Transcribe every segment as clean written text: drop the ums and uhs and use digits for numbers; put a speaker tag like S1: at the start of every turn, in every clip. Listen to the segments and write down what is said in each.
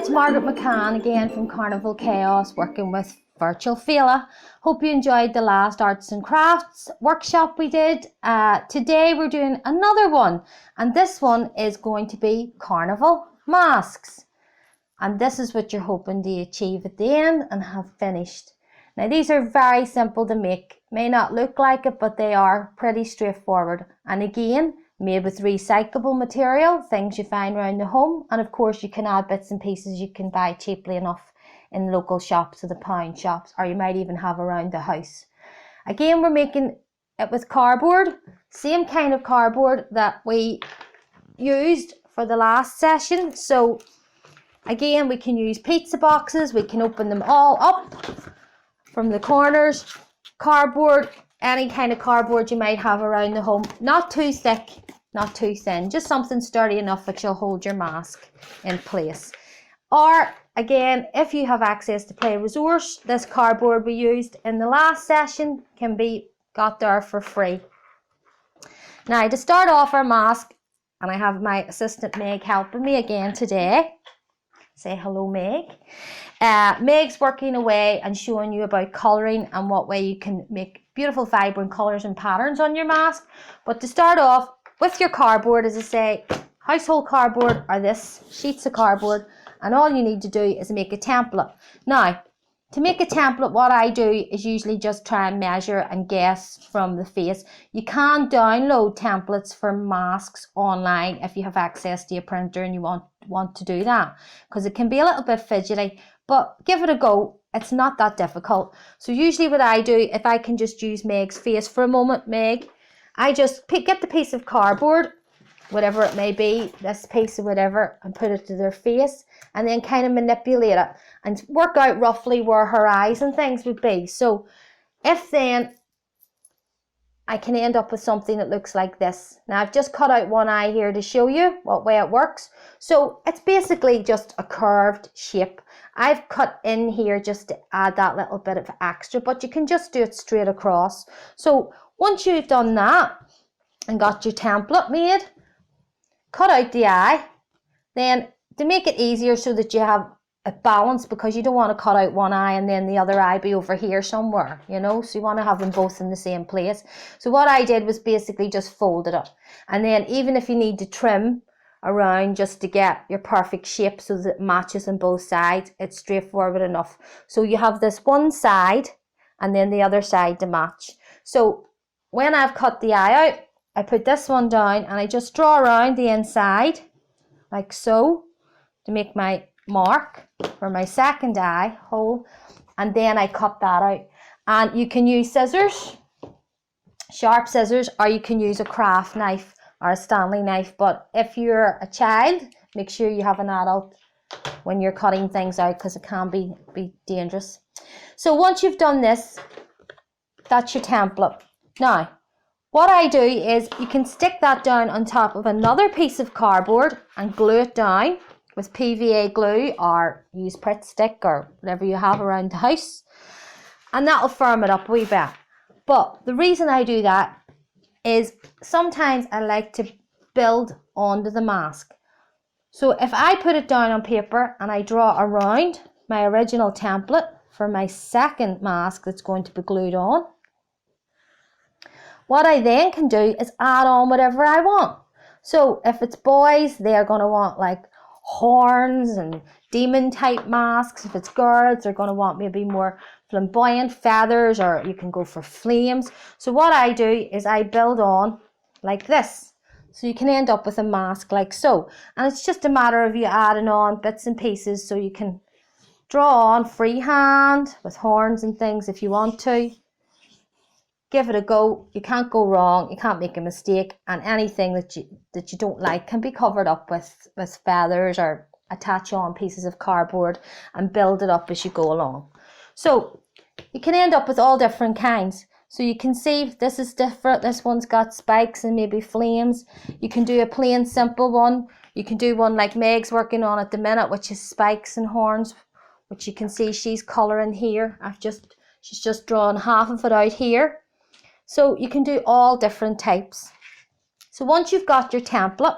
S1: it's Margaret McCann again from Carnival Chaos, working with virtual Féile. Hope you enjoyed the last arts and crafts workshop we did. Today we're doing another one, and this one is going to be carnival masks. And this is what you're hoping to achieve at the end and have finished. Now these are very simple to make. May not look like it, but they are pretty straightforward. And again, made with recyclable material, things you find around the home. And of course you can add bits and pieces you can buy cheaply enough in local shops or the pound shops, or you might even have around the house. Again, we're making it with cardboard, same kind of cardboard that we used for the last session. So again, we can use pizza boxes, we can open them all up from the corners, cardboard, any kind of cardboard you might have around the home. Not too thick, not too thin, just something sturdy enough that you'll hold your mask in place. Or again, if you have access to Play Resource, this cardboard we used in the last session can be got there for free. Now to start off our mask, and I have my assistant Meg helping me again today. Say hello, Meg. Meg's working away and showing you about colouring and what way you can make beautiful vibrant colours and patterns on your mask. But to start off with your cardboard, as I say, household cardboard or this sheets of cardboard, and all you need to do is make a template. Now, to make a template, what I do is usually just try and measure and guess from the face. You can download templates for masks online if you have access to your printer and you want to do that, because it can be a little bit fidgety, but give it a go. It's not that difficult. So usually what I do, if I can just use Meg's face for a moment, Meg, I just get the piece of cardboard, whatever it may be, this piece of whatever, and put it to their face, and then kind of manipulate it and work out roughly where her eyes and things would be. So if then I can end up with something that looks like this. Now I've just cut out one eye here to show you what way it works. So it's basically just a curved shape. I've cut in here just to add that little bit of extra, but you can just do it straight across. So once you've done that and got your template made, cut out the eye. Then to make it easier so that you have a balance, because you don't want to cut out one eye and then the other eye be over here somewhere, you know, so you want to have them both in the same place. So what I did was basically just folded it, and then even if you need to trim around just to get your perfect shape so that it matches on both sides, it's straightforward enough. So you have this one side and then the other side to match. So when I've cut the eye out, I put this one down and I just draw around the inside like so to make my mark for my second eye hole, and then I cut that out. And you can use scissors, sharp scissors, or you can use a craft knife or a Stanley knife. But if you're a child, make sure you have an adult when you're cutting things out, because it can be dangerous. So once you've done this, that's your template. Now what I do is you can stick that down on top of another piece of cardboard and glue it down with PVA glue, or use Pritt stick or whatever you have around the house, and that'll firm it up a wee bit. But the reason I do that is sometimes I like to build onto the mask. So if I put it down on paper and I draw around my original template for my second mask that's going to be glued on, what I then can do is add on whatever I want. So if it's boys, they're going to want like horns and demon type masks. If it's girls, they're going to want maybe more flamboyant feathers, or you can go for flames. So what I do is I build on like this, so you can end up with a mask like so. And it's just a matter of you adding on bits and pieces, so you can draw on freehand with horns and things if you want to. Give it a go. You can't go wrong. You can't make a mistake, and anything that you don't like can be covered up with feathers, or attach on pieces of cardboard and build it up as you go along. So you can end up with all different kinds. So you can see this is different. This one's got spikes and maybe flames. You can do a plain simple one. You can do one like Meg's working on at the minute, which is spikes and horns, which you can see she's colouring here. She's just drawn half of it out here. So you can do all different types. So once you've got your template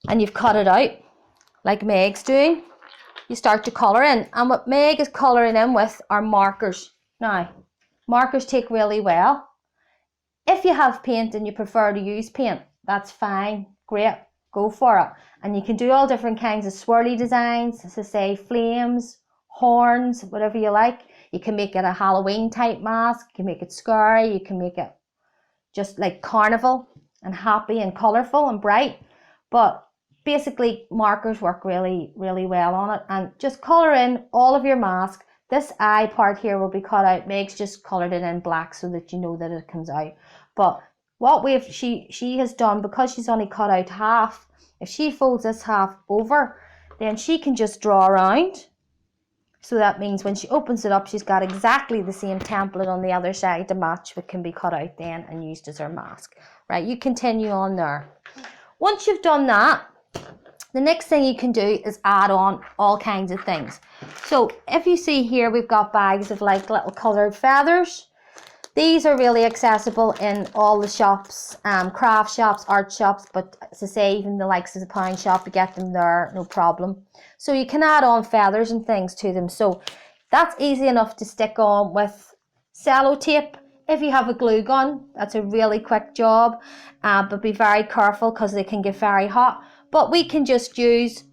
S1: and you've cut it out, like Meg's doing, you start to colour in. And what Meg is colouring in with are markers. Now, markers take really well. If you have paint and you prefer to use paint, that's fine, great, go for it. And you can do all different kinds of swirly designs, as I say, flames, horns, whatever you like. You can make it a Halloween type mask, you can make it scary, you can make it just like carnival and happy and colourful and bright. But basically markers work really, really well on it. And just colour in all of your mask. This eye part here will be cut out. Meg's just coloured it in black so that you know that it comes out. But what she has done, because she's only cut out half, if she folds this half over, then she can just draw around. So that means when she opens it up, she's got exactly the same template on the other side to match what can be cut out then and used as her mask. Right, you continue on there. Once you've done that, the next thing you can do is add on all kinds of things. So if you see here, we've got bags of like little coloured feathers. These are really accessible in all the shops, craft shops, art shops, but as I say, even the likes of the pound shop, you get them there, no problem. So you can add on feathers and things to them. So that's easy enough to stick on with sellotape. If you have a glue gun, that's a really quick job, but be very careful because they can get very hot. But we can just use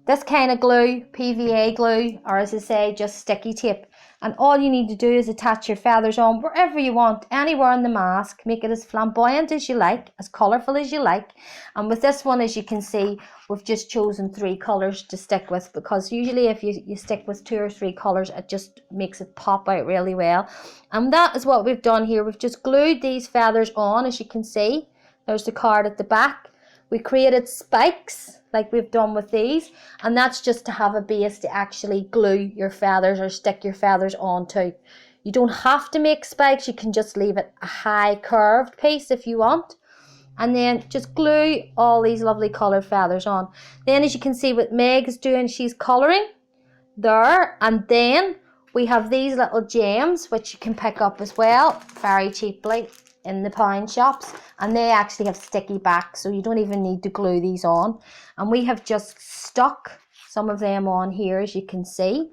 S1: this kind of glue, PVA glue, or as I say, just sticky tape. And all you need to do is attach your feathers on wherever you want, anywhere on the mask. Make it as flamboyant as you like, as colourful as you like. And with this one, as you can see, we've just chosen 3 colours to stick with, because usually if you stick with 2 or 3 colours, it just makes it pop out really well. And that is what we've done here. We've just glued these feathers on, as you can see. There's the card at the back. We created spikes like we've done with these, and that's just to have a base to actually glue your feathers or stick your feathers onto. You don't have to make spikes, you can just leave it a high curved piece if you want, and then just glue all these lovely coloured feathers on. Then as you can see what Meg is doing, she's colouring there, and then we have these little gems which you can pick up as well very cheaply in the pound shops, and they actually have sticky backs, so you don't even need to glue these on. And we have just stuck some of them on here, as you can see.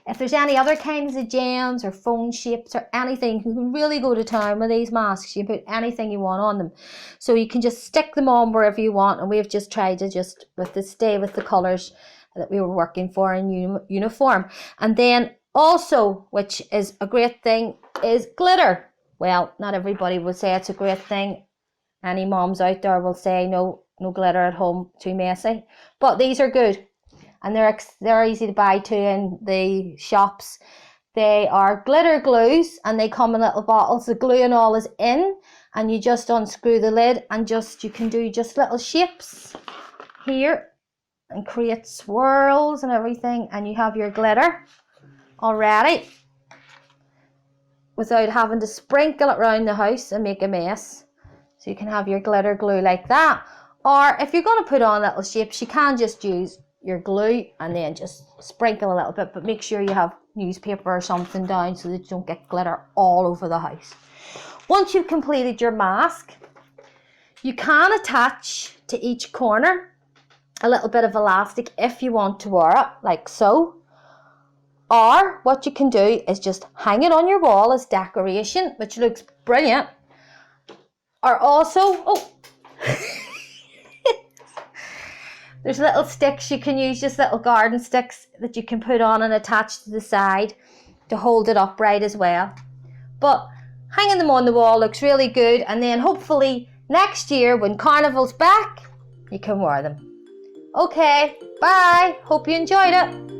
S1: If there's any other kinds of gems or phone shapes or anything, you can really go to town with these masks. You put anything you want on them, so you can just stick them on wherever you want. And we've just tried to just stay with the colours that we were working for in uniform. And then also, which is a great thing, is glitter. Well, not everybody would say it's a great thing. Any moms out there will say no glitter at home, too messy. But these are good, and they're easy to buy too in the shops. They are glitter glues, and they come in little bottles. The glue and all is in, and you just unscrew the lid, and you can do just little shapes here and create swirls and everything, and you have your glitter already, without having to sprinkle it around the house and make a mess. So you can have your glitter glue like that. Or if you're going to put on little shapes, you can just use your glue and then just sprinkle a little bit, but make sure you have newspaper or something down so that you don't get glitter all over the house. Once you've completed your mask, you can attach to each corner a little bit of elastic if you want to wear it, like so. Or what you can do is just hang it on your wall as decoration, which looks brilliant. Or also, there's little sticks you can use, just little garden sticks that you can put on and attach to the side to hold it upright as well. But hanging them on the wall looks really good, and then hopefully next year when Carnival's back, you can wear them. Okay, bye. Hope you enjoyed it.